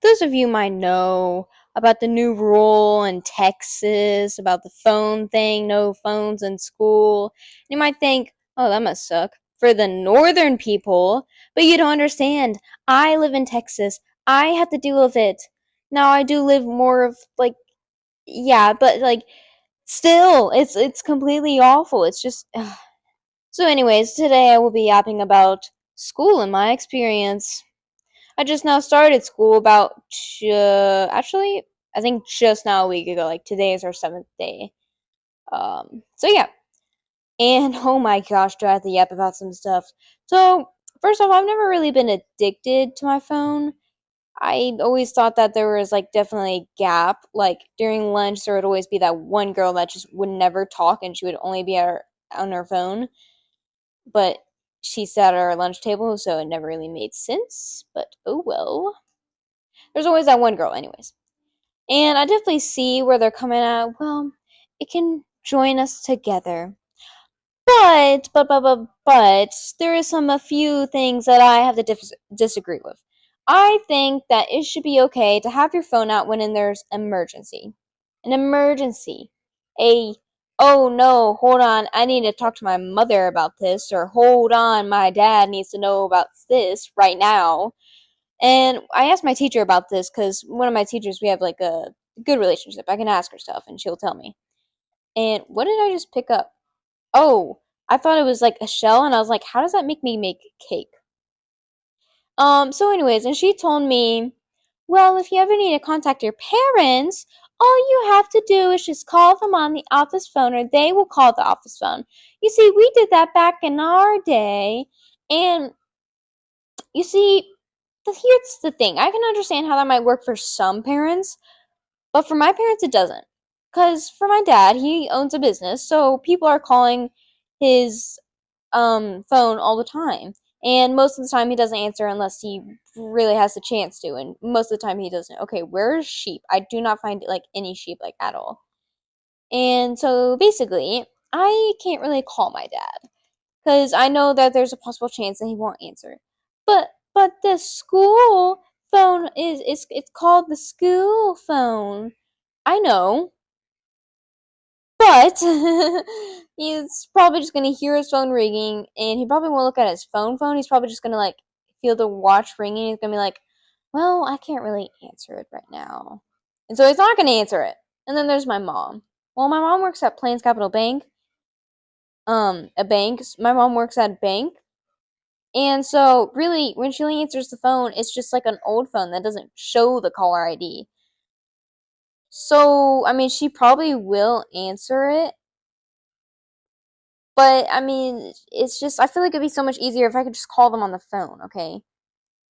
those of you might know about the new rule in Texas about the phone thing, no phones in school. You might think, oh, that must suck for the northern people, but you don't understand. I live in Texas. I have to deal with it. Now I do live more of like yeah, but like still it's completely awful. It's just so anyways, today I will be yapping about school and my experience. I just now started school about actually I think just now a week ago. Like today is our seventh day. So yeah, and oh my gosh, do I have to yap about some stuff? So first off, I've never really been addicted to my phone. I always thought that there was like definitely a gap. Like during lunch, there would always be that one girl that just would never talk, and she would only be on her phone. But she sat at our lunch table, so it never really made sense. But oh well. There's always that one girl, anyways. And I definitely see where they're coming at. Well, it can join us together. But, there is a few things that I have to disagree with. I think that it should be okay to have your phone out when there's emergency. An emergency. A, oh no, hold on, I need to talk to my mother about this, or hold on, my dad needs to know about this right now. And I asked my teacher about this because one of my teachers, we have like a good relationship. I can ask her stuff and she'll tell me. And what did I just pick up? Oh, I thought it was like a shell, and I was like, how does that make me make cake? So anyways, and she told me, well, if you ever need to contact your parents, all you have to do is just call them on the office phone, or they will call the office phone. You see, we did that back in our day, and you see, here's the thing. I can understand how that might work for some parents, but for my parents, it doesn't. Because for my dad, he owns a business, so people are calling his phone all the time. And most of the time, he doesn't answer unless he really has the chance to. And most of the time, he doesn't. Okay, where's sheep? I do not find like any sheep like at all. And so basically, I can't really call my dad because I know that there's a possible chance that he won't answer. But the school phone is it's called the school phone. I know, but he's probably just gonna hear his phone ringing, and he probably won't look at his phone. He's probably just gonna like feel the watch ringing. He's gonna be like, "Well, I can't really answer it right now," and so he's not gonna answer it. And then there's my mom. Well, my mom works at Plains Capital Bank, a bank. My mom works at a bank, and so really, when she answers the phone, it's just like an old phone that doesn't show the caller ID. So, I mean, she probably will answer it, but I mean, it's just I feel like it'd be so much easier if I could just call them on the phone, okay?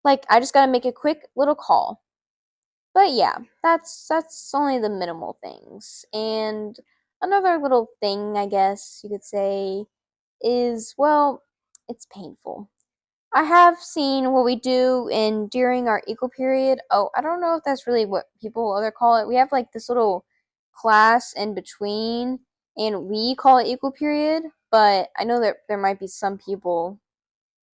Like I just gotta make a quick little call. But yeah, that's only the minimal things. And another little thing, I guess you could say, is well, it's painful. I have seen what we do in during our equal period. Oh, I don't know if that's really what people other call it. We have like this little class in between, and we call it equal period. But I know that there might be some people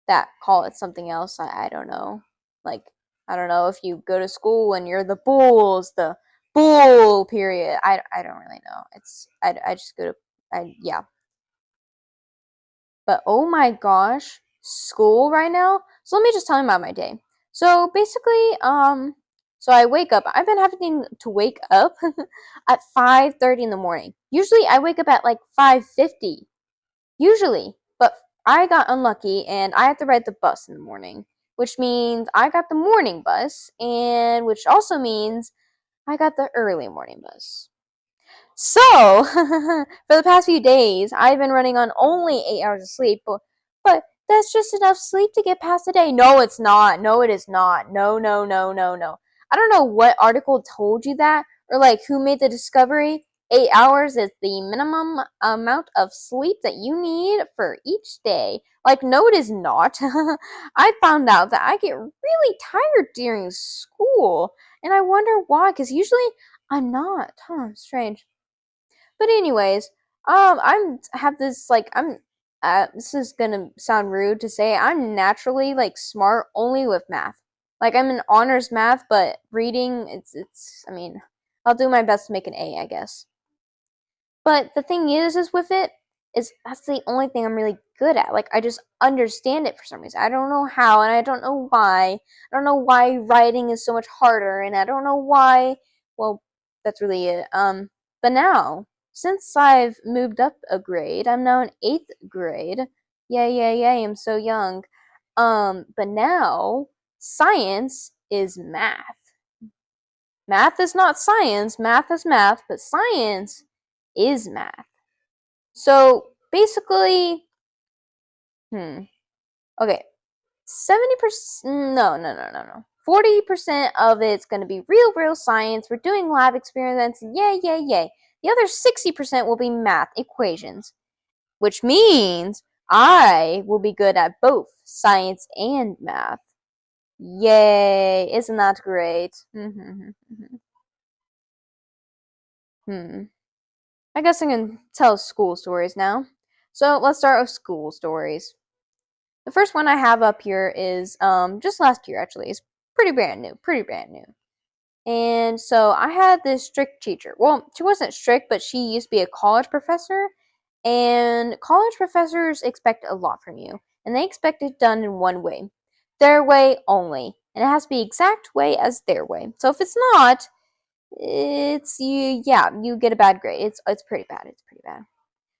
that call it something else. I don't know. Like I don't know if you go to school and you're the bulls, the bull period. I don't really know. I just go to I yeah, but oh my gosh, school right now. So let me just tell you about my day. So basically, so I wake up. I've been having to wake up at 5:30 in the morning. Usually I wake up at like 5:50. Usually, but I got unlucky and I have to ride the bus in the morning, which means I got the morning bus, and which also means I got the early morning bus. So, for the past few days, I've been running on only 8 hours of sleep, but that's just enough sleep to get past the day. No, it's not. No, it is not. No, no, no, no, no. I don't know what article told you that, or like who made the discovery. 8 hours is the minimum amount of sleep that you need for each day. Like, no, it is not. I found out that I get really tired during school, and I wonder why, because usually I'm not. Huh, strange. But anyways, I'm have this like I'm this is gonna sound rude to say I'm naturally like smart only with math. Like, I'm in honors math, but reading, I mean, I'll do my best to make an A, I guess. But the thing is with it, is that's the only thing I'm really good at. Like, I just understand it for some reason. I don't know how, and I don't know why. I don't know why writing is so much harder, and I don't know why. Well, that's really it. But now, since I've moved up a grade, I'm now in 8th grade. Yay, yay, yay, I'm so young. But now, science is math. Math is not science, math is math, but science is math. So basically, okay, 70%, no. 40% of it's going to be real science. We're doing lab experiments. Yay, yay, yay. The other 60% will be math equations, which means I will be good at both science and math. Yay, isn't that great? I guess I can tell school stories now. So let's start with school stories. The first one I have up here is just last year actually. It's pretty brand new. And so I had this strict teacher. Well, she wasn't strict, but she used to be a college professor. And college professors expect a lot from you. And they expect it done in one way. Their way only. And it has to be the exact way as their way. So if it's not, you get a bad grade. It's pretty bad.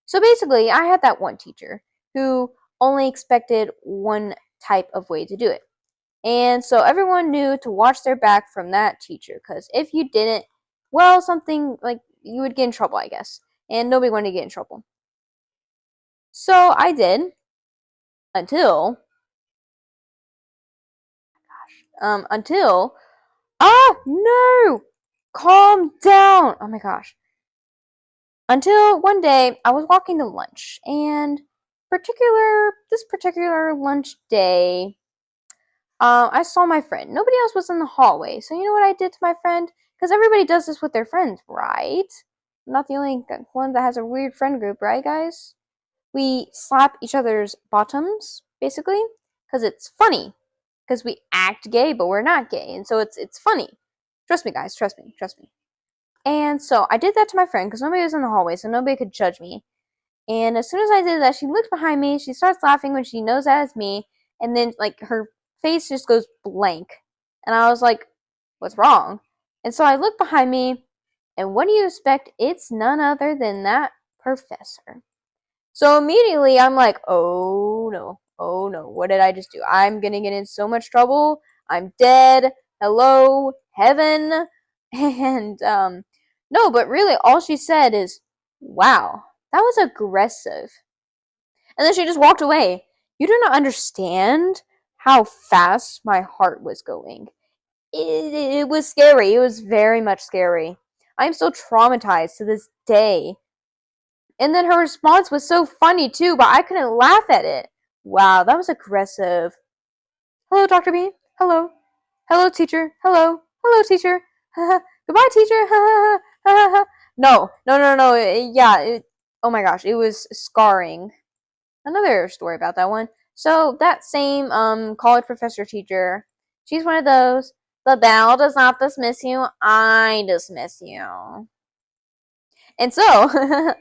So basically, I had that one teacher who only expected one type of way to do it. And so everyone knew to watch their back from that teacher, because if you didn't, well, something like you would get in trouble, I guess. And nobody wanted to get in trouble. So I did until no, calm down. Oh my gosh. Until one day I was walking to lunch, and this particular lunch day, I saw my friend. Nobody else was in the hallway, so you know what I did to my friend? Because everybody does this with their friends, right? I'm not the only one that has a weird friend group, right, guys? We slap each other's bottoms, basically, because it's funny. Because we act gay, but we're not gay, and so it's funny. Trust me, guys. Trust me. And so I did that to my friend because nobody was in the hallway, so nobody could judge me. And as soon as I did that, she looked behind me. She starts laughing when she knows that it's me, and then like her face just goes blank. And I was like, "What's wrong?" And so I look behind me, and what do you expect? It's none other than that professor. So immediately I'm like, oh no, what did I just do? I'm gonna get in so much trouble. I'm dead. Hello, heaven. And no, but really all she said is, wow, that was aggressive. And then she just walked away. You do not understand how fast my heart was going. It was scary. It was very much scary. I'm still traumatized to this day. And then her response was so funny too, but I couldn't laugh at it. Wow, that was aggressive. Hello, Dr. B. Hello. Hello, teacher. Hello. Hello, teacher. Goodbye, teacher. No. Oh my gosh, it was scarring. Another story about that one. So that same college professor teacher, she's one of those. The bell does not dismiss you. I dismiss you. And so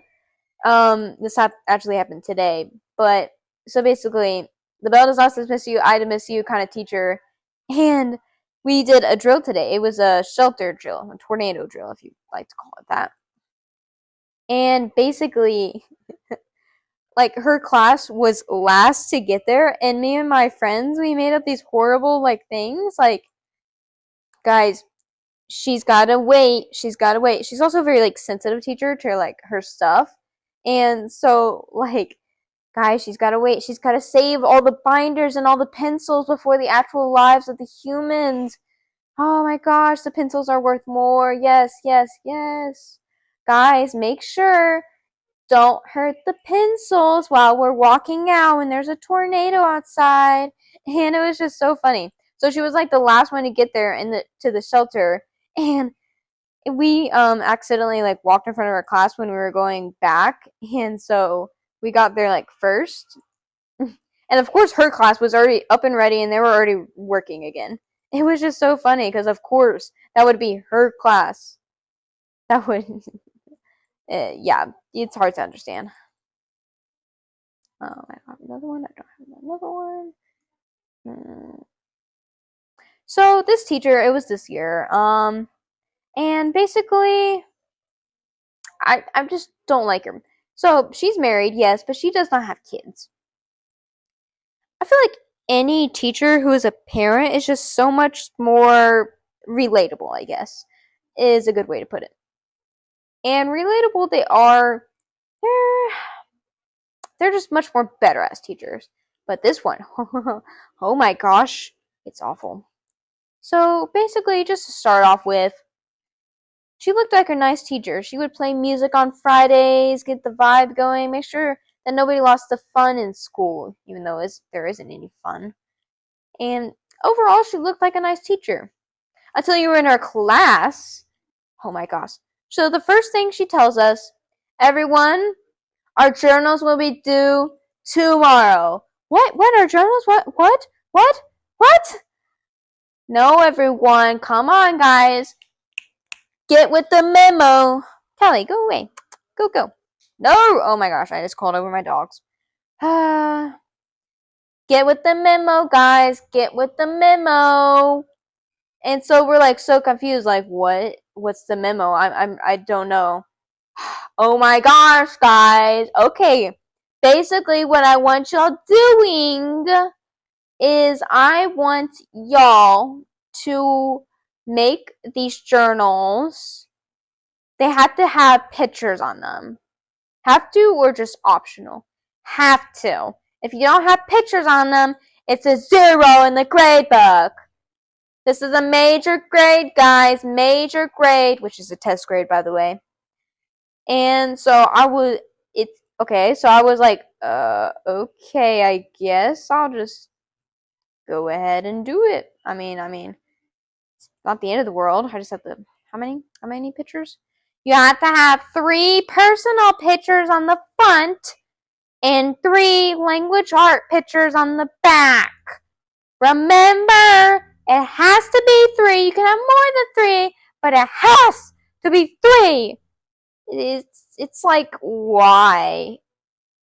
this actually happened today. But so basically, the bell does not dismiss you, I dismiss you kind of teacher. And we did a drill today. It was a shelter drill, a tornado drill, if you'd like to call it that. And basically, like her class was last to get there, and me and my friends, we made up these horrible like things. Like, guys, she's gotta wait. She's also a very like sensitive teacher to like her stuff. And so like guys, she's gotta wait. She's gotta save all the binders and all the pencils before the actual lives of the humans. Oh my gosh, the pencils are worth more. Yes. Guys, make sure don't hurt the pencils while we're walking out when there's a tornado outside. And it was just so funny. So she was like the last one to get there to the shelter, and we accidentally like walked in front of our class when we were going back, and so we got there like first. And of course her class was already up and ready, and they were already working again. It was just so funny because, of course, that would be her class. That would, yeah, it's hard to understand. Oh, I have another one. I don't have another one. So this teacher, it was this year. And basically, I just don't like her. So she's married, yes, but she does not have kids. I feel like any teacher who is a parent is just so much more relatable, I guess, is a good way to put it. And relatable they are, they're they're just much more better as teachers. But this one, oh my gosh, it's awful. So basically, just to start off with, she looked like a nice teacher. She would play music on Fridays, get the vibe going, make sure that nobody lost the fun in school, even though there isn't any fun. And overall, she looked like a nice teacher. Until you were in her class. Oh my gosh. So the first thing she tells us, everyone, our journals will be due tomorrow. What? What? Our journals? What? What? What? What? No, everyone. Come on, guys. Get with the memo. Callie, go away. Go, go. No! Oh my gosh, I just called over my dogs. Get with the memo, guys. Get with the memo. And so we're like so confused, like what? What's the memo? I don't know. Oh my gosh, guys. Okay. Basically what I want y'all doing is I want y'all to make these journals. They have to have pictures on them. Have to or just optional? Have to. If you don't have pictures on them, it's a 0 in the grade book. This is a major grade, guys. Major grade, which is a test grade, by the way. And so I was, it's, okay, so I was like, okay, I guess I'll just go ahead and do it. I mean, it's not the end of the world. I just have to, how many pictures? You have to have 3 personal pictures on the front and 3 language art pictures on the back. Remember, it has to be 3. You can have more than 3, but it has to be 3. It's like, why?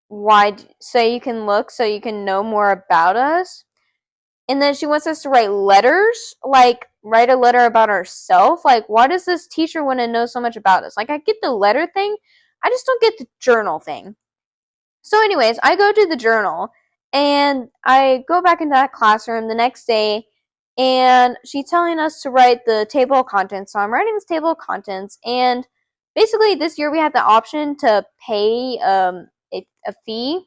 Why? So you can look, so you can know more about us? And then she wants us to write letters, like write a letter about ourselves. Like, why does this teacher want to know so much about us? Like, I get the letter thing, I just don't get the journal thing. So, anyways, I go to the journal and I go back into that classroom the next day, and she's telling us to write the table of contents. So I'm writing this table of contents, and basically this year we had the option to pay a fee,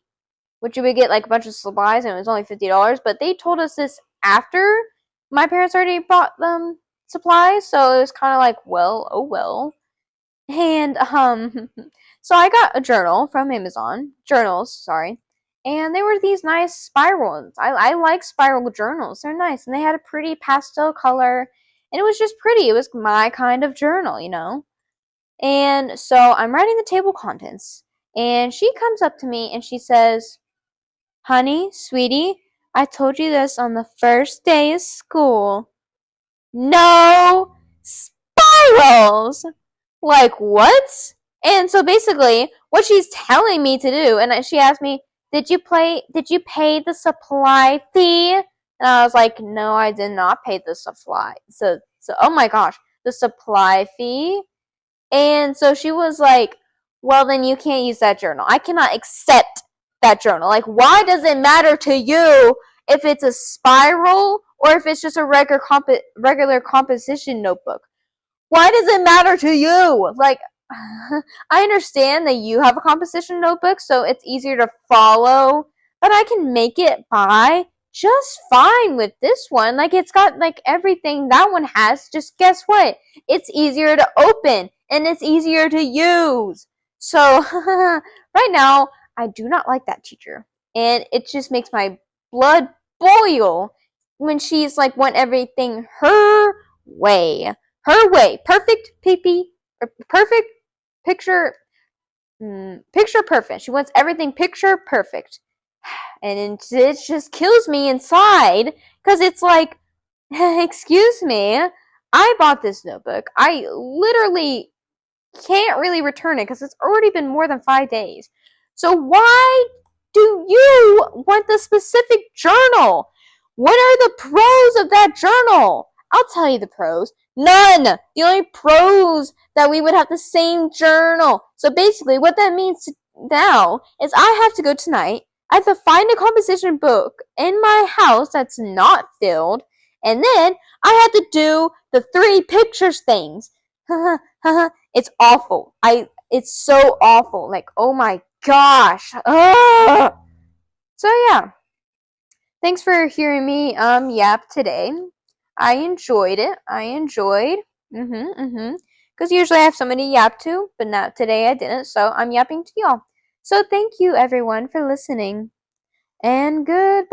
which you would get like a bunch of supplies, and it was only $50. But they told us this after my parents already bought them supplies, so it was kind of like, well, oh well. And so I got a journal from Amazon, journals, sorry, and they were these nice spirals. I like spiral journals; they're nice, and they had a pretty pastel color, and it was just pretty. It was my kind of journal, you know. And so I'm writing the table contents, and she comes up to me and she says, "Honey, sweetie, I told you this on the first day of school. No spirals!" Like, what? And so basically, what she's telling me to do, and she asked me, did you pay the supply fee? And I was like, no, I did not pay the supply. So, oh my gosh, the supply fee? And so she was like, well, then you can't use that journal. I cannot accept that journal. Like, why does it matter to you if it's a spiral or if it's just a regular composition notebook? Why does it matter to you? Like, I understand that you have a composition notebook, so it's easier to follow, but I can make it by just fine with this one. Like, it's got like everything that one has. Just guess what? It's easier to open and it's easier to use. So, right now, I do not like that teacher. And it just makes my blood boil when she's like, want everything her way. Her way. Perfect perfect picture picture perfect. She wants everything picture perfect. And it just kills me inside because it's like, Excuse me. I bought this notebook. I literally can't really return it because it's already been more than 5 days. So why do you want the specific journal? What are the pros of that journal? I'll tell you the pros. None. The only pros that we would have the same journal. So basically, what that means now is I have to go tonight. I have to find a composition book in my house that's not filled, and then I have to do the 3 pictures things. It's awful. It's so awful. Like, oh my gosh. Ugh. So yeah. Thanks for hearing me yap today. I enjoyed it. I enjoyed. Because usually I have somebody to yap to, but not today I didn't, so I'm yapping to y'all. So thank you everyone for listening. And goodbye.